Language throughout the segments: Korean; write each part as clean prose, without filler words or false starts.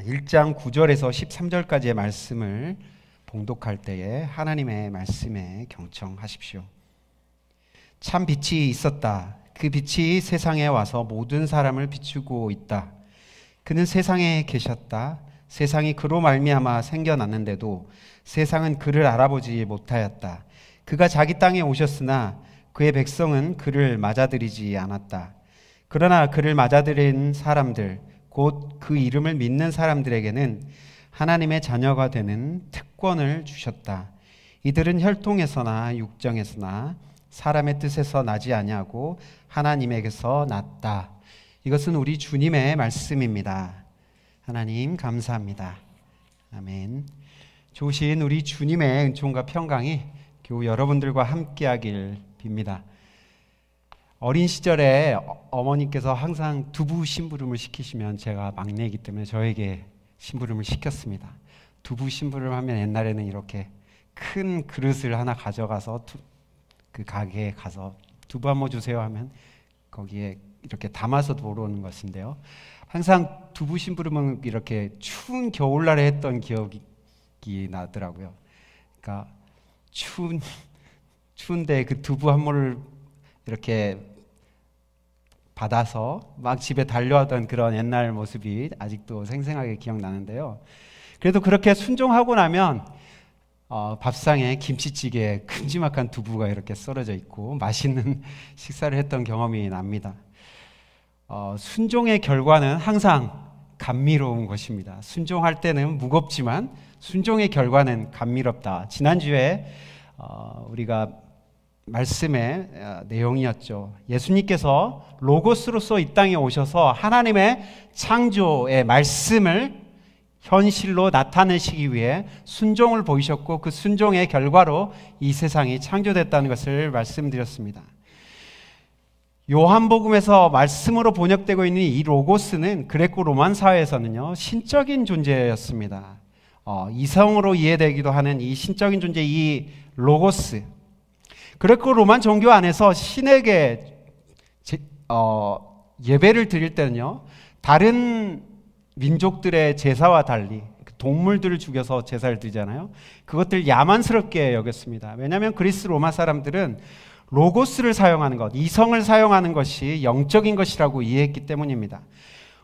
1장 9절에서 13절까지의 말씀을 봉독할 때에 하나님의 말씀에 경청하십시오. 참 빛이 있었다. 그 빛이 세상에 와서 모든 사람을 비추고 있다. 그는 세상에 계셨다. 세상이 그로 말미암아 생겨났는데도 세상은 그를 알아보지 못하였다. 그가 자기 땅에 오셨으나 그의 백성은 그를 맞아들이지 않았다. 그러나 그를 맞아들인 사람들, 곧 그 이름을 믿는 사람들에게는 하나님의 자녀가 되는 특권을 주셨다. 이들은 혈통에서나 육정에서나 사람의 뜻에서 나지 아니하고 하나님에게서 났다. 이것은 우리 주님의 말씀입니다. 하나님 감사합니다. 아멘. 좋으신 우리 주님의 은총과 평강이 교우 여러분들과 함께하길 빕니다. 어린 시절에 어머니께서 항상 두부 심부름을 시키시면, 제가 막내이기 때문에 저에게 심부름을 시켰습니다. 두부 심부름 하면 옛날에는 이렇게 큰 그릇을 하나 가져가서 그 가게에 가서 두부 한 모 주세요 하면 거기에 이렇게 담아서 들어오는 것인데요. 항상 두부 심부름은 이렇게 추운 겨울날에 했던 기억이 나더라고요. 그러니까 추운데 그 두부 한 모를 이렇게 받아서 막 집에 달려왔던 그런 옛날 모습이 아직도 생생하게 기억나는데요. 그래도 그렇게 순종하고 나면 밥상에 김치찌개에 큼지막한 두부가 이렇게 썰어져 있고 맛있는 식사를 했던 경험이 납니다. 순종의 결과는 항상 감미로운 것입니다. 순종할 때는 무겁지만 순종의 결과는 감미롭다. 지난주에 우리가 말씀의 내용이었죠. 예수님께서 로고스로서 이 땅에 오셔서 하나님의 창조의 말씀을 현실로 나타내시기 위해 순종을 보이셨고, 그 순종의 결과로 이 세상이 창조됐다는 것을 말씀드렸습니다. 요한복음에서 말씀으로 번역되고 있는 이 로고스는 그레코 로만 사회에서는요, 신적인 존재였습니다. 이성으로 이해되기도 하는 이 신적인 존재, 이 로고스. 그레코 로만 종교 안에서 신에게 예배를 드릴 때는요, 다른 민족들의 제사와 달리 동물들을 죽여서 제사를 드리잖아요. 그것들 야만스럽게 여겼습니다. 왜냐하면 그리스 로마 사람들은 로고스를 사용하는 것, 이성을 사용하는 것이 영적인 것이라고 이해했기 때문입니다.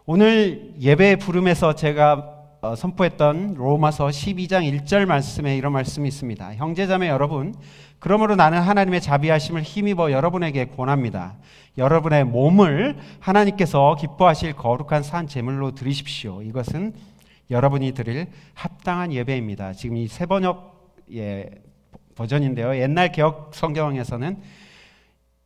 오늘 예배 부름에서 제가 선포했던 로마서 12장 1절 말씀에 이런 말씀이 있습니다. 형제자매 여러분, 그러므로 나는 하나님의 자비하심을 힘입어 여러분에게 권합니다. 여러분의 몸을 하나님께서 기뻐하실 거룩한 산 제물로 드리십시오. 이것은 여러분이 드릴 합당한 예배입니다. 지금 이 새 번역의 버전인데요, 옛날 개역 성경에서는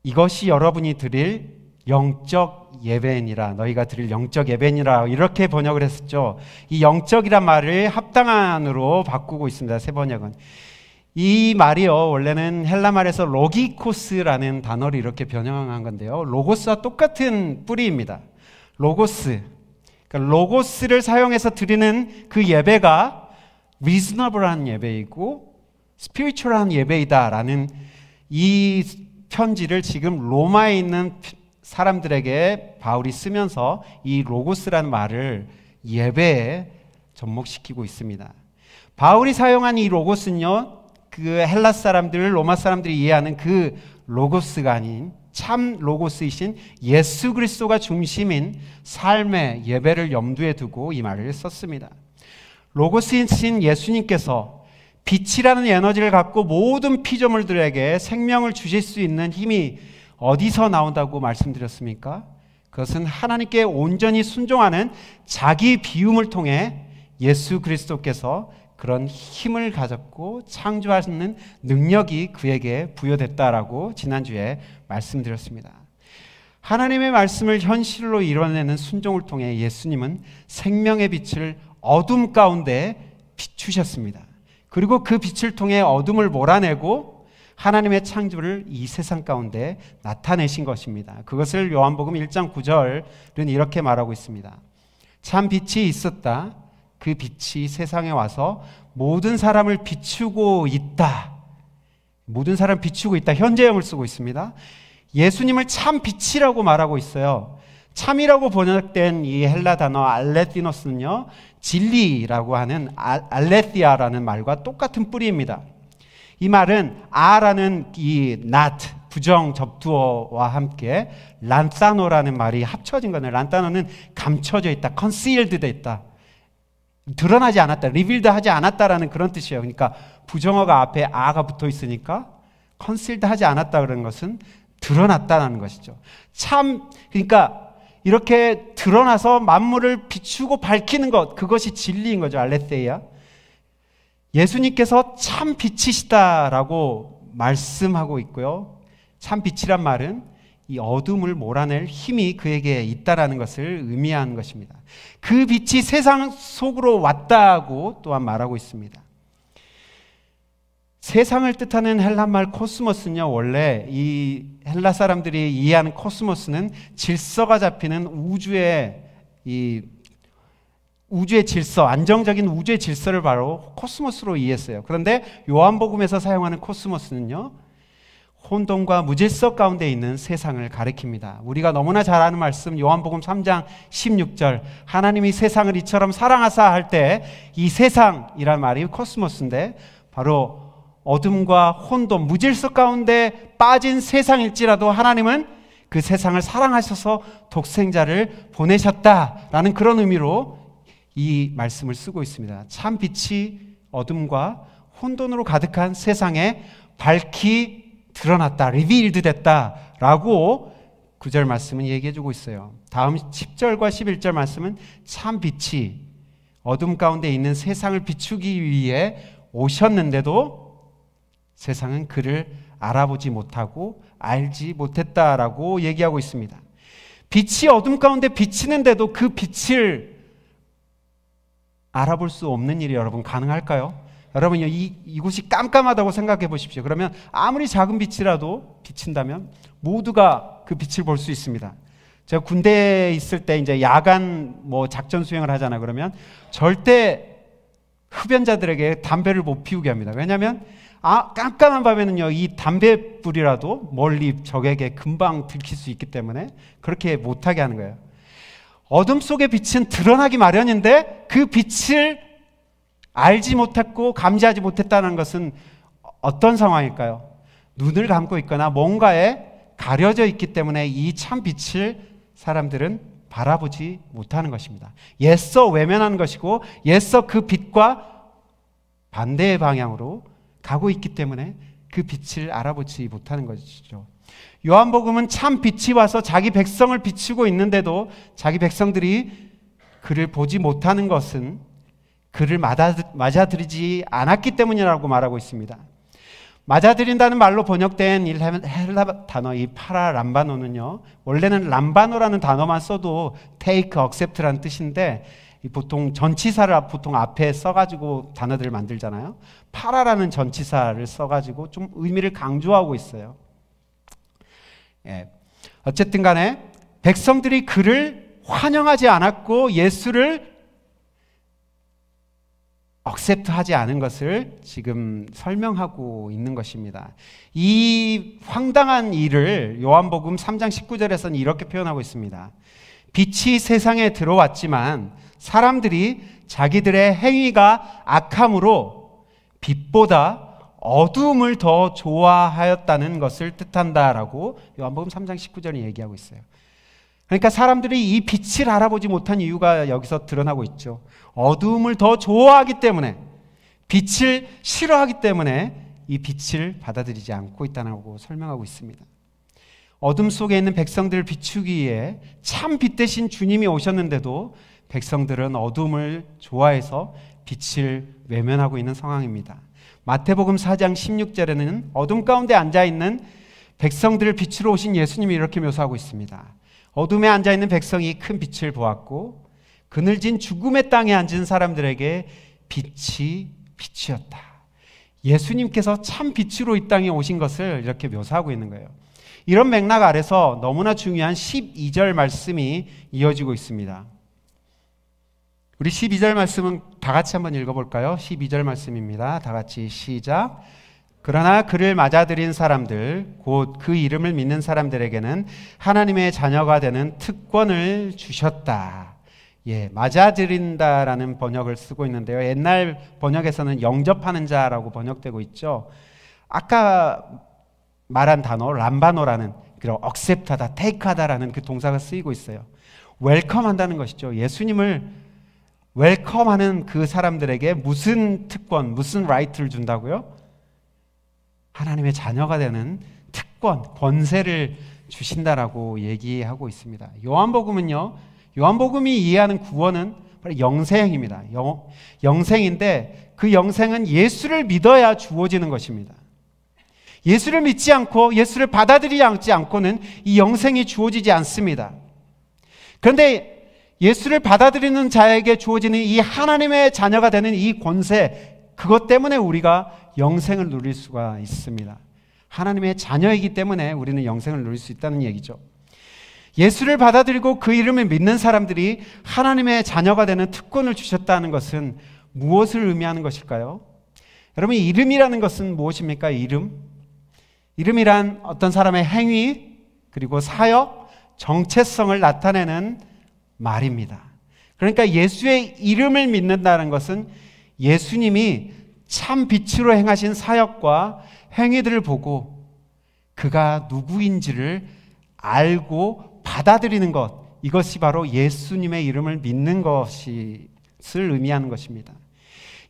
이것이 여러분이 드릴 영적 예배니라, 너희가 드릴 영적 예배니라, 이렇게 번역을 했었죠. 이 영적이란 말을 합당한으로 바꾸고 있습니다. 새 번역은. 이 말이요, 원래는 헬라 말에서 로기코스라는 단어를 이렇게 변형한 건데요, 로고스와 똑같은 뿌리입니다. 로고스, 그러니까 로고스를 사용해서 드리는 그 예배가 리즈너블한 예배이고 스피리추얼한 예배이다라는 이 편지를 지금 로마에 있는 사람들에게 바울이 쓰면서 이 로고스라는 말을 예배에 접목시키고 있습니다. 바울이 사용한 이 로고스는요, 그 헬라 사람들, 로마 사람들이 이해하는 그 로고스가 아닌 참 로고스이신 예수 그리스도가 중심인 삶의 예배를 염두에 두고 이 말을 썼습니다. 로고스이신 예수님께서 빛이라는 에너지를 갖고 모든 피조물들에게 생명을 주실 수 있는 힘이 어디서 나온다고 말씀드렸습니까? 그것은 하나님께 온전히 순종하는 자기 비움을 통해 예수 그리스도께서 그런 힘을 가졌고 창조하는 능력이 그에게 부여됐다라고 지난주에 말씀드렸습니다. 하나님의 말씀을 현실로 이뤄내는 순종을 통해 예수님은 생명의 빛을 어둠 가운데 비추셨습니다. 그리고 그 빛을 통해 어둠을 몰아내고 하나님의 창조를 이 세상 가운데 나타내신 것입니다. 그것을 요한복음 1장 9절은 이렇게 말하고 있습니다. 참 빛이 있었다. 그 빛이 세상에 와서 모든 사람을 비추고 있다. 모든 사람 비추고 있다. 현재형을 쓰고 있습니다. 예수님을 참 빛이라고 말하고 있어요. 참이라고 번역된 이 헬라 단어 알레티노스는요, 진리라고 하는 알레티아라는 말과 똑같은 뿌리입니다. 이 말은 아라는 이 not, 부정 접두어와 함께 란타노라는 말이 합쳐진 거네요. 란타노는 감춰져 있다, concealed 돼 있다, 드러나지 않았다, revealed 하지 않았다라는 그런 뜻이에요. 그러니까 부정어가 앞에 아가 붙어 있으니까 concealed 하지 않았다 그런 것은 드러났다는 것이죠. 참, 그러니까 이렇게 드러나서 만물을 비추고 밝히는 것, 그것이 진리인 거죠. 알레테이아. 예수님께서 참 빛이시다라고 말씀하고 있고요. 참 빛이란 말은 이 어둠을 몰아낼 힘이 그에게 있다라는 것을 의미하는 것입니다. 그 빛이 세상 속으로 왔다고 또한 말하고 있습니다. 세상을 뜻하는 헬라말 코스모스는요, 원래 이 헬라 사람들이 이해하는 코스모스는 질서가 잡히는 우주의 질서, 안정적인 우주의 질서를 바로 코스모스로 이해했어요. 그런데 요한복음에서 사용하는 코스모스는요, 혼돈과 무질서 가운데 있는 세상을 가리킵니다. 우리가 너무나 잘 아는 말씀, 요한복음 3장 16절, 하나님이 세상을 이처럼 사랑하사 할 때 이 세상이란 말이 코스모스인데 바로 어둠과 혼돈, 무질서 가운데 빠진 세상일지라도 하나님은 그 세상을 사랑하셔서 독생자를 보내셨다라는 그런 의미로 이 말씀을 쓰고 있습니다. 참 빛이 어둠과 혼돈으로 가득한 세상에 밝히 드러났다, 리빌드 됐다라고 9절 말씀은 얘기해주고 있어요. 다음 10절과 11절 말씀은 참 빛이 어둠 가운데 있는 세상을 비추기 위해 오셨는데도 세상은 그를 알아보지 못하고 알지 못했다라고 얘기하고 있습니다. 빛이 어둠 가운데 비치는데도 그 빛을 알아볼 수 없는 일이 여러분 가능할까요? 여러분 이곳이 깜깜하다고 생각해 보십시오. 그러면 아무리 작은 빛이라도 비친다면 모두가 그 빛을 볼 수 있습니다. 제가 군대에 있을 때 이제 야간 작전 수행을 하잖아요. 그러면 절대 흡연자들에게 담배를 못 피우게 합니다. 왜냐하면 깜깜한 밤에는요, 이 담배불이라도 멀리 적에게 금방 들킬 수 있기 때문에 그렇게 못하게 하는 거예요. 어둠 속의 빛은 드러나기 마련인데 그 빛을 알지 못했고 감지하지 못했다는 것은 어떤 상황일까요? 눈을 감고 있거나 뭔가에 가려져 있기 때문에 이 참 빛을 사람들은 바라보지 못하는 것입니다. 애써 외면하는 것이고 애써 그 빛과 반대의 방향으로 가고 있기 때문에 그 빛을 알아보지 못하는 것이죠. 요한복음은 참 빛이 와서 자기 백성을 비추고 있는데도 자기 백성들이 그를 보지 못하는 것은 그를 맞아들이지 않았기 때문이라고 말하고 있습니다. 맞아들인다는 말로 번역된 헬라 단어 이 파라람바노는요, 원래는 람바노라는 단어만 써도 take, accept라는 뜻인데 보통 전치사를 보통 앞에 써가지고 단어들을 만들잖아요. 파라라는 전치사를 써가지고 좀 의미를 강조하고 있어요. 어쨌든 간에 백성들이 그를 환영하지 않았고 예수를 억셉트하지 않은 것을 지금 설명하고 있는 것입니다. 이 황당한 일을 요한복음 3장 19절에서는 이렇게 표현하고 있습니다. 빛이 세상에 들어왔지만 사람들이 자기들의 행위가 악함으로 빛보다 어둠을 더 좋아하였다는 것을 뜻한다라고 요한복음 3장 19절이 얘기하고 있어요. 그러니까 사람들이 이 빛을 알아보지 못한 이유가 여기서 드러나고 있죠. 어둠을 더 좋아하기 때문에, 빛을 싫어하기 때문에 이 빛을 받아들이지 않고 있다고 설명하고 있습니다. 어둠 속에 있는 백성들을 비추기 위해 참 빛 대신 주님이 오셨는데도 백성들은 어둠을 좋아해서 빛을 외면하고 있는 상황입니다. 마태복음 4장 16절에는 어둠 가운데 앉아있는 백성들을 빛으로 오신 예수님이 이렇게 묘사하고 있습니다. 어둠에 앉아있는 백성이 큰 빛을 보았고 그늘진 죽음의 땅에 앉은 사람들에게 빛이 빛이었다. 예수님께서 참 빛으로 이 땅에 오신 것을 이렇게 묘사하고 있는 거예요. 이런 맥락 아래서 너무나 중요한 12절 말씀이 이어지고 있습니다. 우리 12절 말씀은 다 같이 한번 읽어볼까요? 12절 말씀입니다. 다 같이 시작. 그러나 그를 맞아들인 사람들, 곧 그 이름을 믿는 사람들에게는 하나님의 자녀가 되는 특권을 주셨다. 예, 맞아들인다라는 번역을 쓰고 있는데요. 옛날 번역에서는 영접하는 자라고 번역되고 있죠. 아까 말한 단어 람바노라는, 그리고 accept하다, take하다라는 그 동사가 쓰이고 있어요. 웰컴 한다는 것이죠. 예수님을 웰컴하는 그 사람들에게 무슨 특권, 무슨 라이트를 준다고요? 하나님의 자녀가 되는 특권, 권세를 주신다라고 얘기하고 있습니다. 요한복음은요, 요한복음이 이해하는 구원은 바로 영생입니다. 영생인데 그 영생은 예수를 믿어야 주어지는 것입니다. 예수를 믿지 않고 예수를 받아들이지 않고는 이 영생이 주어지지 않습니다. 그런데 예수를 받아들이는 자에게 주어지는 이 하나님의 자녀가 되는 이 권세, 그것 때문에 우리가 영생을 누릴 수가 있습니다. 하나님의 자녀이기 때문에 우리는 영생을 누릴 수 있다는 얘기죠. 예수를 받아들이고 그 이름을 믿는 사람들이 하나님의 자녀가 되는 특권을 주셨다는 것은 무엇을 의미하는 것일까요? 여러분, 이름이라는 것은 무엇입니까? 이름이란 어떤 사람의 행위, 그리고 사역, 정체성을 나타내는 말입니다. 그러니까 예수의 이름을 믿는다는 것은 예수님이 참 빛으로 행하신 사역과 행위들을 보고 그가 누구인지를 알고 받아들이는 것, 이것이 바로 예수님의 이름을 믿는 것을 의미하는 것입니다.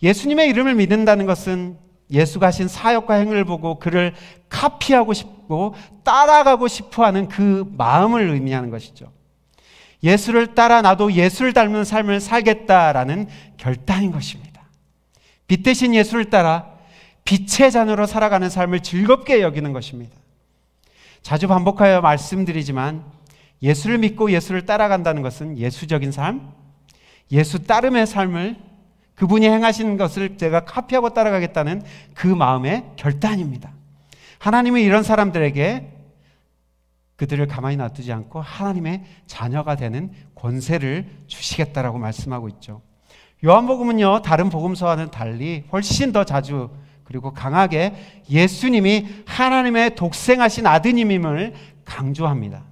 예수님의 이름을 믿는다는 것은 예수가 하신 사역과 행위를 보고 그를 카피하고 싶고 따라가고 싶어하는 그 마음을 의미하는 것이죠. 예수를 따라 나도 예수를 닮은 삶을 살겠다라는 결단인 것입니다. 빛 대신 예수를 따라 빛의 자녀로 살아가는 삶을 즐겁게 여기는 것입니다. 자주 반복하여 말씀드리지만 예수를 믿고 예수를 따라간다는 것은 예수적인 삶, 예수 따름의 삶을, 그분이 행하시는 것을 제가 카피하고 따라가겠다는 그 마음의 결단입니다. 하나님은 이런 사람들에게 그들을 가만히 놔두지 않고 하나님의 자녀가 되는 권세를 주시겠다라고 말씀하고 있죠. 요한복음은요, 다른 복음서와는 달리 훨씬 더 자주 그리고 강하게 예수님이 하나님의 독생하신 아드님임을 강조합니다.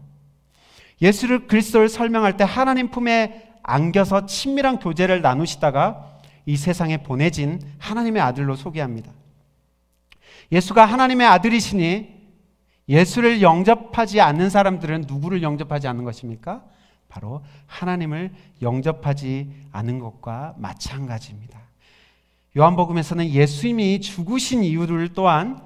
예수를 그리스도를 설명할 때 하나님 품에 안겨서 친밀한 교제를 나누시다가 이 세상에 보내진 하나님의 아들로 소개합니다. 예수가 하나님의 아들이시니 예수를 영접하지 않는 사람들은 누구를 영접하지 않는 것입니까? 바로 하나님을 영접하지 않은 것과 마찬가지입니다. 요한복음에서는 예수님이 죽으신 이유를 또한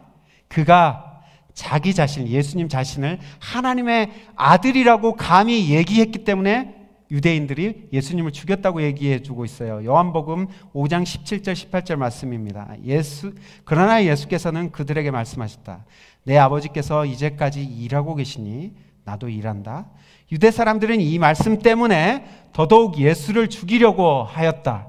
그가 자기 자신, 예수님 자신을 하나님의 아들이라고 감히 얘기했기 때문에 유대인들이 예수님을 죽였다고 얘기해 주고 있어요. 요한복음 5장 17절 18절 말씀입니다. 그러나 예수께서는 그들에게 말씀하셨다. 내 아버지께서 이제까지 일하고 계시니 나도 일한다. 유대 사람들은 이 말씀 때문에 더더욱 예수를 죽이려고 하였다.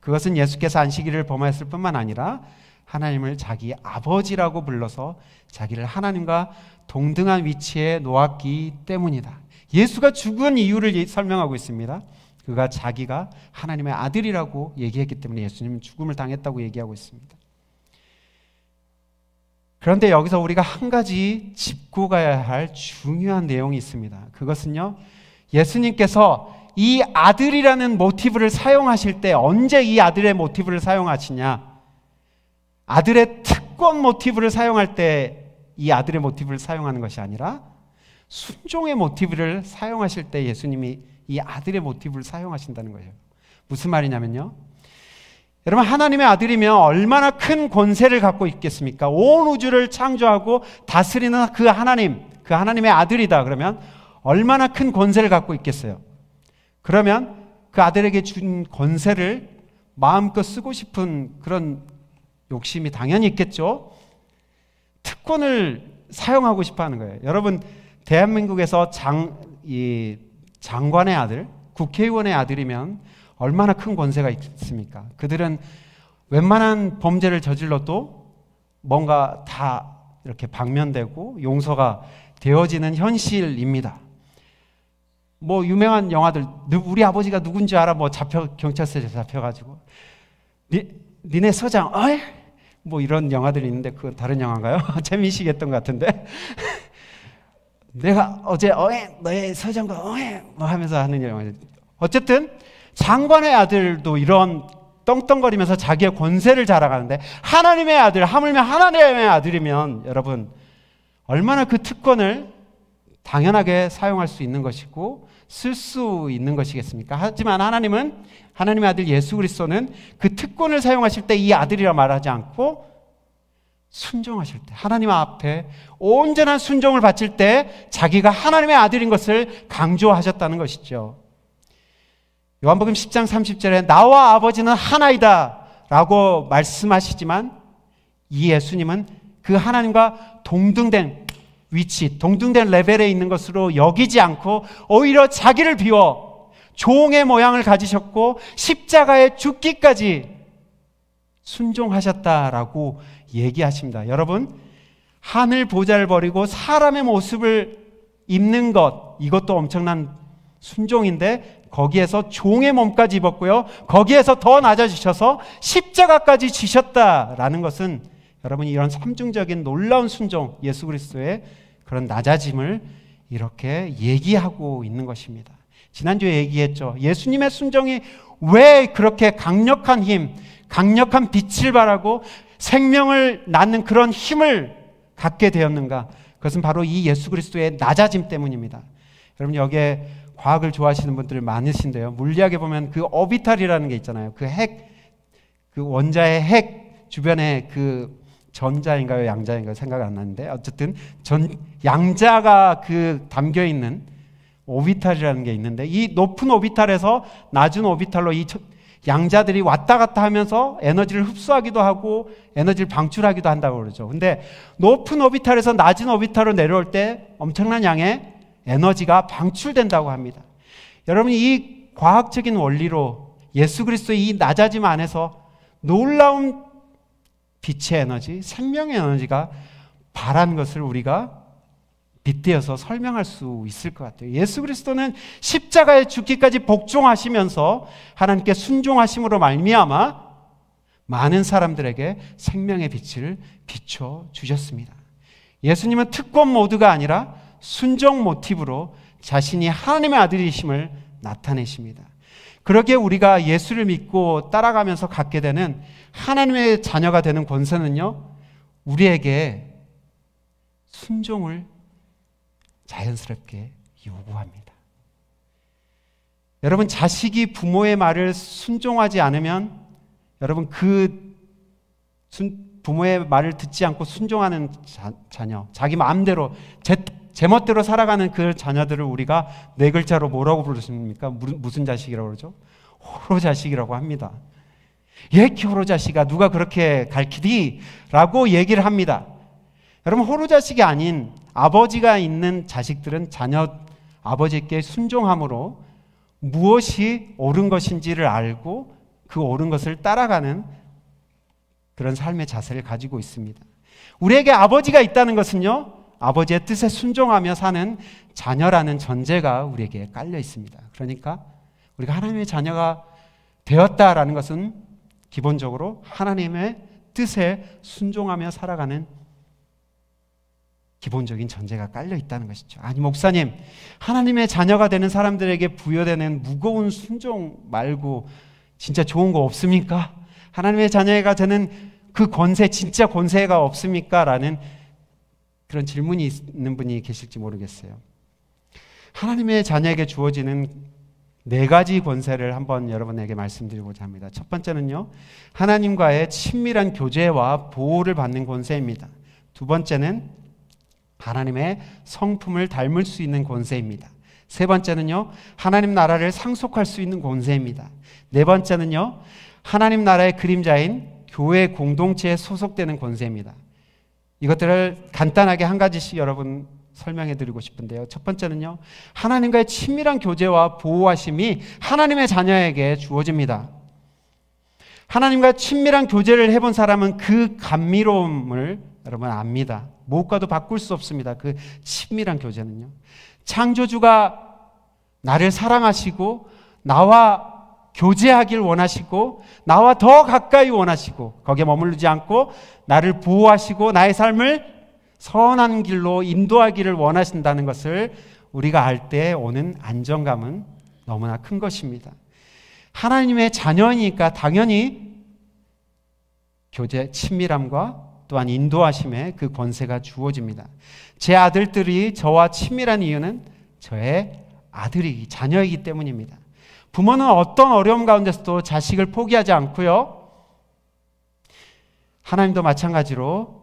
그것은 예수께서 안식일을 범하였을 뿐만 아니라 하나님을 자기 아버지라고 불러서 자기를 하나님과 동등한 위치에 놓았기 때문이다. 예수가 죽은 이유를 설명하고 있습니다. 그가 자기가 하나님의 아들이라고 얘기했기 때문에 예수님은 죽음을 당했다고 얘기하고 있습니다. 그런데 여기서 우리가 한 가지 짚고 가야 할 중요한 내용이 있습니다. 그것은요, 예수님께서 이 아들이라는 모티브를 사용하실 때 언제 이 아들의 모티브를 사용하시냐? 아들의 특권 모티브를 사용할 때 이 아들의 모티브를 사용하는 것이 아니라 순종의 모티브를 사용하실 때 예수님이 이 아들의 모티브를 사용하신다는 거예요. 무슨 말이냐면요, 여러분, 하나님의 아들이면 얼마나 큰 권세를 갖고 있겠습니까? 온 우주를 창조하고 다스리는 그 하나님의 아들이다 그러면 얼마나 큰 권세를 갖고 있겠어요? 그러면 그 아들에게 준 권세를 마음껏 쓰고 싶은 그런 욕심이 당연히 있겠죠. 특권을 사용하고 싶어 하는 거예요. 여러분, 대한민국에서 장관의 아들, 국회의원의 아들이면 얼마나 큰 권세가 있습니까? 그들은 웬만한 범죄를 저질러도 뭔가 다 이렇게 방면되고 용서가 되어지는 현실입니다. 뭐 유명한 영화들, 우리 아버지가 누군지 알아? 뭐 경찰서에 잡혀가지고 니네 서장, 뭐 이런 영화들이 있는데 그건 다른 영화인가요? 재미있겠던 것 같은데 내가 어제 너의 서정과 뭐 하면서 하는 영화. 어쨌든 장관의 아들도 이런 떵떵거리면서 자기의 권세를 자랑하는데 하나님의 아들, 하물며 하나님의 아들이면 여러분 얼마나 그 특권을 당연하게 사용할 수 있는 것이고 쓸 수 있는 것이겠습니까? 하지만 하나님은 하나님의 아들 예수 그리스도는 그 특권을 사용하실 때 이 아들이라 말하지 않고 순종하실 때 하나님 앞에 온전한 순종을 바칠 때 자기가 하나님의 아들인 것을 강조하셨다는 것이죠. 요한복음 10장 30절에 나와 아버지는 하나이다 라고 말씀하시지만 이 예수님은 그 하나님과 동등된 위치, 동등된 레벨에 있는 것으로 여기지 않고 오히려 자기를 비워 종의 모양을 가지셨고 십자가에 죽기까지 순종하셨다라고 얘기하십니다. 여러분, 하늘 보좌를 버리고 사람의 모습을 입는 것, 이것도 엄청난 순종인데 거기에서 종의 몸까지 입었고요. 거기에서 더 낮아지셔서 십자가까지 지셨다라는 것은 여러분 이런 삼중적인 놀라운 순종, 예수 그리스도의 그런 낮아짐을 이렇게 얘기하고 있는 것입니다. 지난주에 얘기했죠. 예수님의 순종이 왜 그렇게 강력한 힘, 강력한 빛을 발하고 생명을 낳는 그런 힘을 갖게 되었는가? 그것은 바로 이 예수 그리스도의 낮아짐 때문입니다. 여러분 여기에 과학을 좋아하시는 분들 많으신데요. 물리학에 보면 그 오비탈이라는 게 있잖아요. 그 핵, 그 원자의 핵 주변에 그 전자인가요, 양자인가요? 생각이 안 나는데 어쨌든 양자가 그 담겨 있는 오비탈이라는 게 있는데 이 높은 오비탈에서 낮은 오비탈로 이 양자들이 왔다 갔다 하면서 에너지를 흡수하기도 하고 에너지를 방출하기도 한다고 그러죠. 근데 높은 오비탈에서 낮은 오비탈로 내려올 때 엄청난 양의 에너지가 방출된다고 합니다. 여러분 이 과학적인 원리로 예수 그리스도의 이 낮아짐 안에서 놀라운 빛의 에너지, 생명의 에너지가 발한 것을 우리가 빗대어서 설명할 수 있을 것 같아요. 예수 그리스도는 십자가에 죽기까지 복종하시면서 하나님께 순종하심으로 말미암아 많은 사람들에게 생명의 빛을 비춰 주셨습니다. 예수님은 특권 모드가 아니라 순종 모티브로 자신이 하나님의 아들이심을 나타내십니다. 그러기에 우리가 예수를 믿고 따라가면서 갖게 되는 하나님의 자녀가 되는 권세는요, 우리에게 순종을 자연스럽게 요구합니다. 여러분, 자식이 부모의 말을 순종하지 않으면 여러분 부모의 말을 듣지 않고 순종하는 자녀, 자기 마음대로 제 멋대로 살아가는 그 자녀들을 우리가 네 글자로 뭐라고 부르십니까? 무슨 자식이라고 그러죠? 호로 자식이라고 합니다. 예키 호로 자식아 누가 그렇게 가르치디? 라고 얘기를 합니다. 여러분, 호로 자식이 아닌 아버지가 있는 자식들은 자녀 아버지께 순종함으로 무엇이 옳은 것인지를 알고 그 옳은 것을 따라가는 그런 삶의 자세를 가지고 있습니다. 우리에게 아버지가 있다는 것은요, 아버지의 뜻에 순종하며 사는 자녀라는 전제가 우리에게 깔려 있습니다. 그러니까 우리가 하나님의 자녀가 되었다라는 것은 기본적으로 하나님의 뜻에 순종하며 살아가는 기본적인 전제가 깔려 있다는 것이죠. 아니 목사님, 하나님의 자녀가 되는 사람들에게 부여되는 무거운 순종 말고 진짜 좋은 거 없습니까? 하나님의 자녀가 되는 그 권세, 진짜 권세가 없습니까? 라는 그런 질문이 있는 분이 계실지 모르겠어요. 하나님의 자녀에게 주어지는 네 가지 권세를 한번 여러분에게 말씀드리고자 합니다. 첫 번째는요, 하나님과의 친밀한 교제와 보호를 받는 권세입니다. 두 번째는 하나님의 성품을 닮을 수 있는 권세입니다. 세 번째는요, 하나님 나라를 상속할 수 있는 권세입니다. 네 번째는요, 하나님 나라의 그림자인 교회 공동체에 소속되는 권세입니다. 이것들을 간단하게 한 가지씩 여러분 설명해 드리고 싶은데요. 첫 번째는요, 하나님과의 친밀한 교제와 보호하심이 하나님의 자녀에게 주어집니다. 하나님과 친밀한 교제를 해본 사람은 그 감미로움을 여러분 압니다. 무엇과도 바꿀 수 없습니다. 그 친밀한 교제는요. 창조주가 나를 사랑하시고 나와 교제하길 원하시고 나와 더 가까이 원하시고 거기에 머무르지 않고 나를 보호하시고 나의 삶을 선한 길로 인도하기를 원하신다는 것을 우리가 알 때 오는 안정감은 너무나 큰 것입니다. 하나님의 자녀이니까 당연히 교제, 친밀함과 또한 인도하심의 그 권세가 주어집니다. 제 아들들이 저와 친밀한 이유는 저의 아들이 자녀이기 때문입니다. 부모는 어떤 어려움 가운데서도 자식을 포기하지 않고요. 하나님도 마찬가지로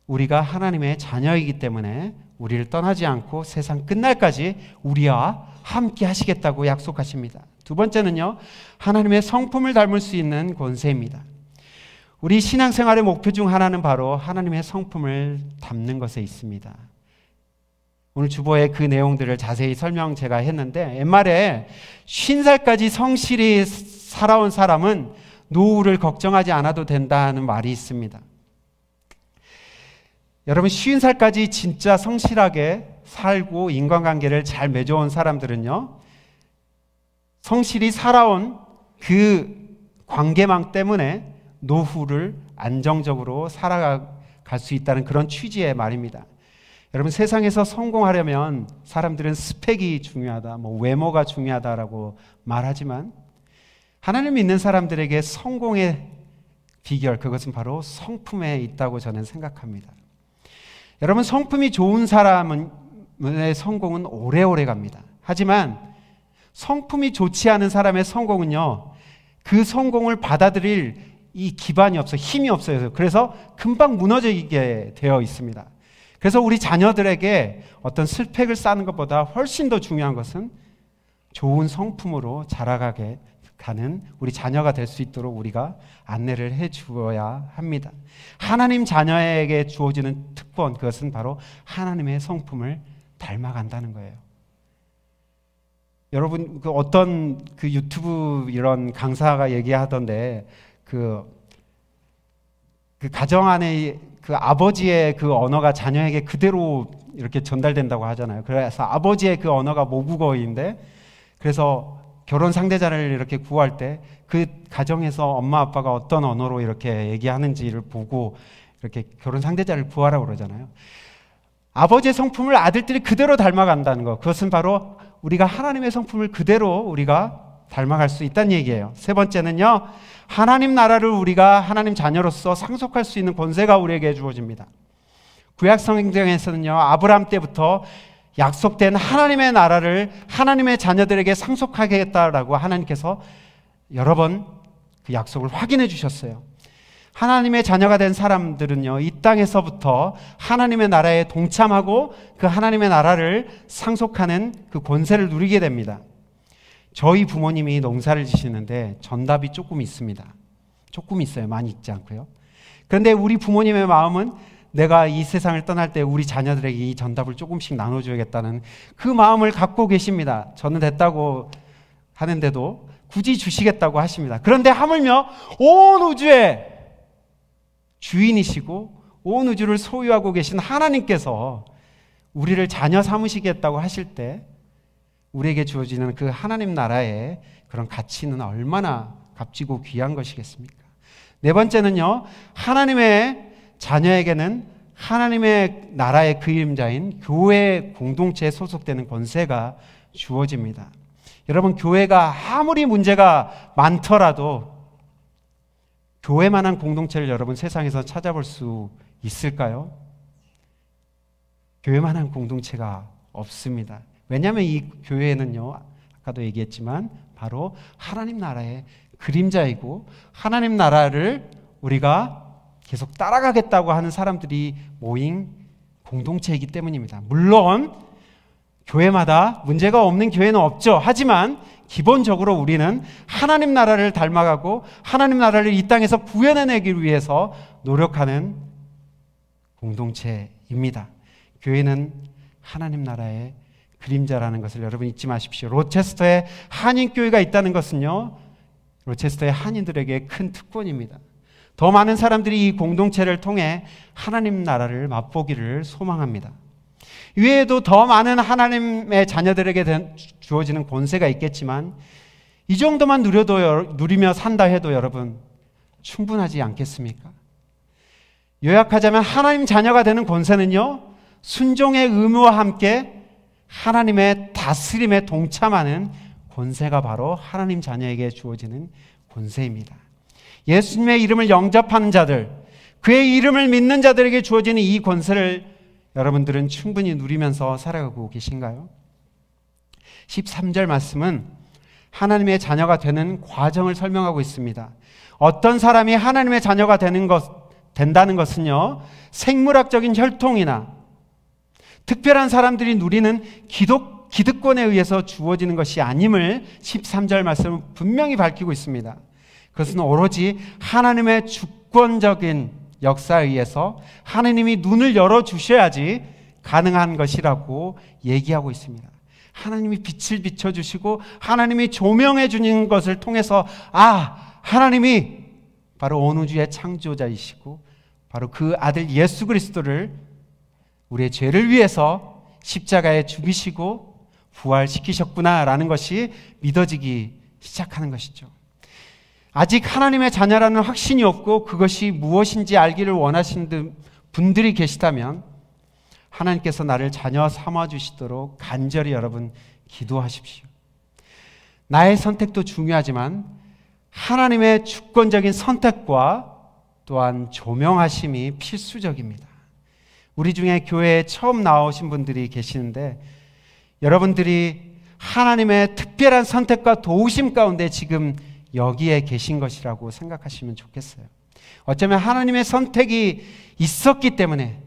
우리가 하나님의 자녀이기 때문에 우리를 떠나지 않고 세상 끝날까지 우리와 함께 하시겠다고 약속하십니다. 두 번째는요, 하나님의 성품을 닮을 수 있는 권세입니다. 우리 신앙생활의 목표 중 하나는 바로 하나님의 성품을 담는 것에 있습니다. 오늘 주보에 그 내용들을 자세히 설명 제가 했는데, 옛말에 50살까지 성실히 살아온 사람은 노후를 걱정하지 않아도 된다는 말이 있습니다. 여러분, 50살까지 진짜 성실하게 살고 인간관계를 잘 맺어온 사람들은요, 성실히 살아온 그 관계망 때문에 노후를 안정적으로 살아갈 수 있다는 그런 취지의 말입니다. 여러분, 세상에서 성공하려면 사람들은 스펙이 중요하다, 외모가 중요하다라고 말하지만 하나님 믿는 사람들에게 성공의 비결, 그것은 바로 성품에 있다고 저는 생각합니다. 여러분, 성품이 좋은 사람의 성공은 오래오래 갑니다. 하지만 성품이 좋지 않은 사람의 성공은요, 그 성공을 받아들일 이 기반이 없어요. 힘이 없어요. 그래서 금방 무너지게 되어 있습니다. 그래서 우리 자녀들에게 어떤 스펙을 쌓는 것보다 훨씬 더 중요한 것은 좋은 성품으로 자라가게 가는 우리 자녀가 될 수 있도록 우리가 안내를 해 주어야 합니다. 하나님 자녀에게 주어지는 특권, 그것은 바로 하나님의 성품을 닮아간다는 거예요. 여러분, 어떤 유튜브 이런 강사가 얘기하던데 그 가정 안에 그 아버지의 그 언어가 자녀에게 그대로 이렇게 전달된다고 하잖아요. 그래서 아버지의 그 언어가 모국어인데, 그래서 결혼 상대자를 이렇게 구할 때 그 가정에서 엄마 아빠가 어떤 언어로 이렇게 얘기하는지를 보고 이렇게 결혼 상대자를 구하라고 그러잖아요. 아버지의 성품을 아들들이 그대로 닮아간다는 것, 그것은 바로 우리가 하나님의 성품을 그대로 우리가 닮아갈 수 있다는 얘기예요. 세 번째는요, 하나님 나라를 우리가 하나님 자녀로서 상속할 수 있는 권세가 우리에게 주어집니다. 구약 성경에서는요, 아브라함 때부터 약속된 하나님의 나라를 하나님의 자녀들에게 상속하겠다라고 하나님께서 여러 번 그 약속을 확인해 주셨어요. 하나님의 자녀가 된 사람들은요, 이 땅에서부터 하나님의 나라에 동참하고 그 하나님의 나라를 상속하는 그 권세를 누리게 됩니다. 저희 부모님이 농사를 지시는데 전답이 조금 있습니다. 조금 있어요. 많이 있지 않고요. 그런데 우리 부모님의 마음은 내가 이 세상을 떠날 때 우리 자녀들에게 이 전답을 조금씩 나눠줘야겠다는 그 마음을 갖고 계십니다. 저는 됐다고 하는데도 굳이 주시겠다고 하십니다. 그런데 하물며 온 우주의 주인이시고 온 우주를 소유하고 계신 하나님께서 우리를 자녀 삼으시겠다고 하실 때 우리에게 주어지는 그 하나님 나라의 그런 가치는 얼마나 값지고 귀한 것이겠습니까? 네 번째는요, 하나님의 자녀에게는 하나님의 나라의 그림자인 교회 공동체에 소속되는 권세가 주어집니다. 여러분, 교회가 아무리 문제가 많더라도 교회만한 공동체를 여러분 세상에서 찾아볼 수 있을까요? 교회만한 공동체가 없습니다. 왜냐하면 이 교회는요, 아까도 얘기했지만 바로 하나님 나라의 그림자이고 하나님 나라를 우리가 계속 따라가겠다고 하는 사람들이 모인 공동체이기 때문입니다. 물론 교회마다 문제가 없는 교회는 없죠. 하지만 기본적으로 우리는 하나님 나라를 닮아가고 하나님 나라를 이 땅에서 구현해내기 위해서 노력하는 공동체입니다. 교회는 하나님 나라의 그림자라는 것을 여러분 잊지 마십시오. 로체스터에 한인교회가 있다는 것은요, 로체스터의 한인들에게 큰 특권입니다. 더 많은 사람들이 이 공동체를 통해 하나님 나라를 맛보기를 소망합니다. 이외에도 더 많은 하나님의 자녀들에게 주어지는 권세가 있겠지만 이 정도만 누리며 산다 해도 여러분 충분하지 않겠습니까? 요약하자면 하나님 자녀가 되는 권세는요, 순종의 의무와 함께 하나님의 다스림에 동참하는 권세가 바로 하나님 자녀에게 주어지는 권세입니다. 예수님의 이름을 영접하는 자들, 그의 이름을 믿는 자들에게 주어지는 이 권세를 여러분들은 충분히 누리면서 살아가고 계신가요? 13절 말씀은 하나님의 자녀가 되는 과정을 설명하고 있습니다. 어떤 사람이 하나님의 자녀가 된다는 것은요, 생물학적인 혈통이나 특별한 사람들이 누리는 기득권에 의해서 주어지는 것이 아님을 13절 말씀은 분명히 밝히고 있습니다. 그것은 오로지 하나님의 주권적인 역사에 의해서 하나님이 눈을 열어주셔야지 가능한 것이라고 얘기하고 있습니다. 하나님이 빛을 비춰주시고 하나님이 조명해 주는 것을 통해서 하나님이 바로 온 우주의 창조자이시고 바로 그 아들 예수 그리스도를 우리의 죄를 위해서 십자가에 죽이시고 부활시키셨구나라는 것이 믿어지기 시작하는 것이죠. 아직 하나님의 자녀라는 확신이 없고 그것이 무엇인지 알기를 원하시는 분들이 계시다면 하나님께서 나를 자녀 삼아주시도록 간절히 여러분 기도하십시오. 나의 선택도 중요하지만 하나님의 주권적인 선택과 또한 조명하심이 필수적입니다. 우리 중에 교회에 처음 나오신 분들이 계시는데 여러분들이 하나님의 특별한 선택과 도우심 가운데 지금 여기에 계신 것이라고 생각하시면 좋겠어요. 어쩌면 하나님의 선택이 있었기 때문에,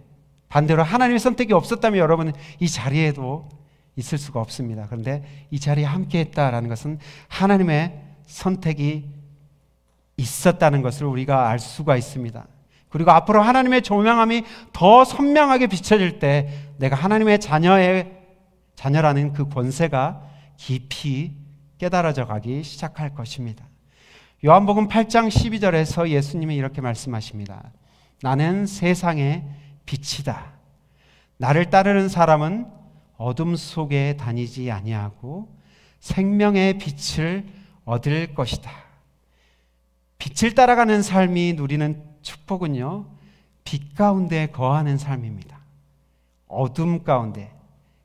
반대로 하나님의 선택이 없었다면 여러분은 이 자리에도 있을 수가 없습니다. 그런데 이 자리에 함께 했다라는 것은 하나님의 선택이 있었다는 것을 우리가 알 수가 있습니다. 그리고 앞으로 하나님의 조명함이 더 선명하게 비춰질 때 내가 하나님의 자녀라는 그 권세가 깊이 깨달아져 가기 시작할 것입니다. 요한복음 8장 12절에서 예수님이 이렇게 말씀하십니다. 나는 세상의 빛이다. 나를 따르는 사람은 어둠 속에 다니지 아니하고 생명의 빛을 얻을 것이다. 빛을 따라가는 삶이 누리는 축복은요, 빛 가운데 거하는 삶입니다. 어둠 가운데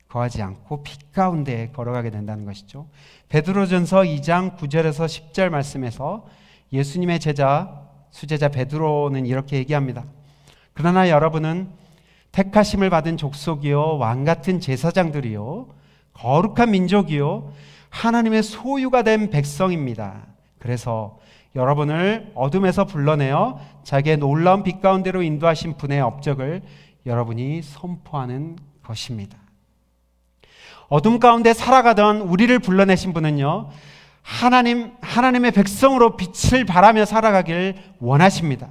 거하지 않고 빛 가운데 걸어가게 된다는 것이죠. 베드로전서 2장 9절에서 10절 말씀에서 예수님의 수제자 베드로는 이렇게 얘기합니다. 그러나 여러분은 택하심을 받은 족속이요 왕같은 제사장들이요 거룩한 민족이요 하나님의 소유가 된 백성입니다. 그래서 여러분을 어둠에서 불러내어 자기의 놀라운 빛 가운데로 인도하신 분의 업적을 여러분이 선포하는 것입니다. 어둠 가운데 살아가던 우리를 불러내신 분은요, 하나님의 백성으로 빛을 발하며 살아가길 원하십니다.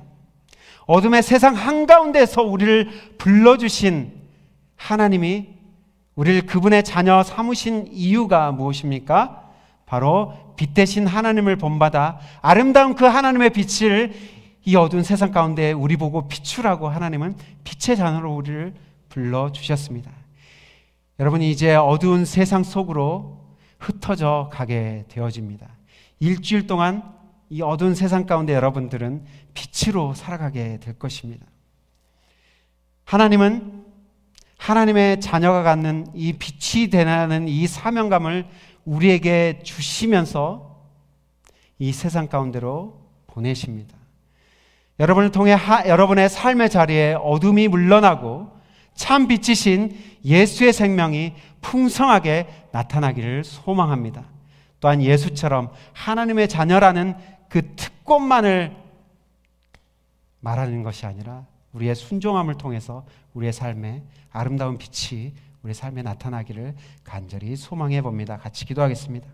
어둠의 세상 한가운데서 우리를 불러주신 하나님이 우리를 그분의 자녀 삼으신 이유가 무엇입니까? 바로 빛 대신 하나님을 본받아 아름다운 그 하나님의 빛을 이 어두운 세상 가운데 우리 보고 비추라고 하나님은 빛의 자녀로 우리를 불러주셨습니다. 여러분이 이제 어두운 세상 속으로 흩어져 가게 되어집니다. 일주일 동안 이 어두운 세상 가운데 여러분들은 빛으로 살아가게 될 것입니다. 하나님은 하나님의 자녀가 갖는 이 빛이 되는 이 사명감을 우리에게 주시면서 이 세상 가운데로 보내십니다. 여러분을 통해 여러분의 삶의 자리에 어둠이 물러나고 참 빛이신 예수의 생명이 풍성하게 나타나기를 소망합니다. 또한 예수처럼 하나님의 자녀라는 그 특권만을 말하는 것이 아니라 우리의 순종함을 통해서 우리의 삶에 아름다운 빛이 우리의 삶에 나타나기를 간절히 소망해 봅니다. 같이 기도하겠습니다.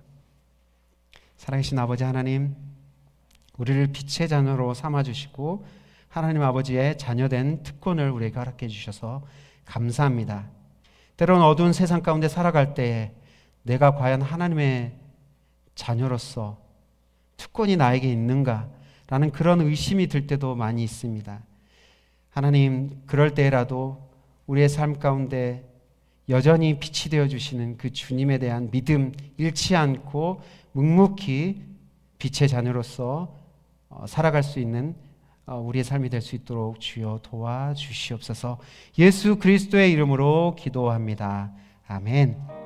살아계신 아버지 하나님, 우리를 빛의 자녀로 삼아주시고 하나님 아버지의 자녀된 특권을 우리에게 허락해 주셔서 감사합니다. 때로는 어두운 세상 가운데 살아갈 때에 내가 과연 하나님의 자녀로서 특권이 나에게 있는가라는 그런 의심이 들 때도 많이 있습니다. 하나님, 그럴 때라도 우리의 삶 가운데 여전히 빛이 되어주시는 그 주님에 대한 믿음 잃지 않고 묵묵히 빛의 자녀로서 살아갈 수 있는 우리의 삶이 될 수 있도록 주여 도와주시옵소서. 예수 그리스도의 이름으로 기도합니다. 아멘.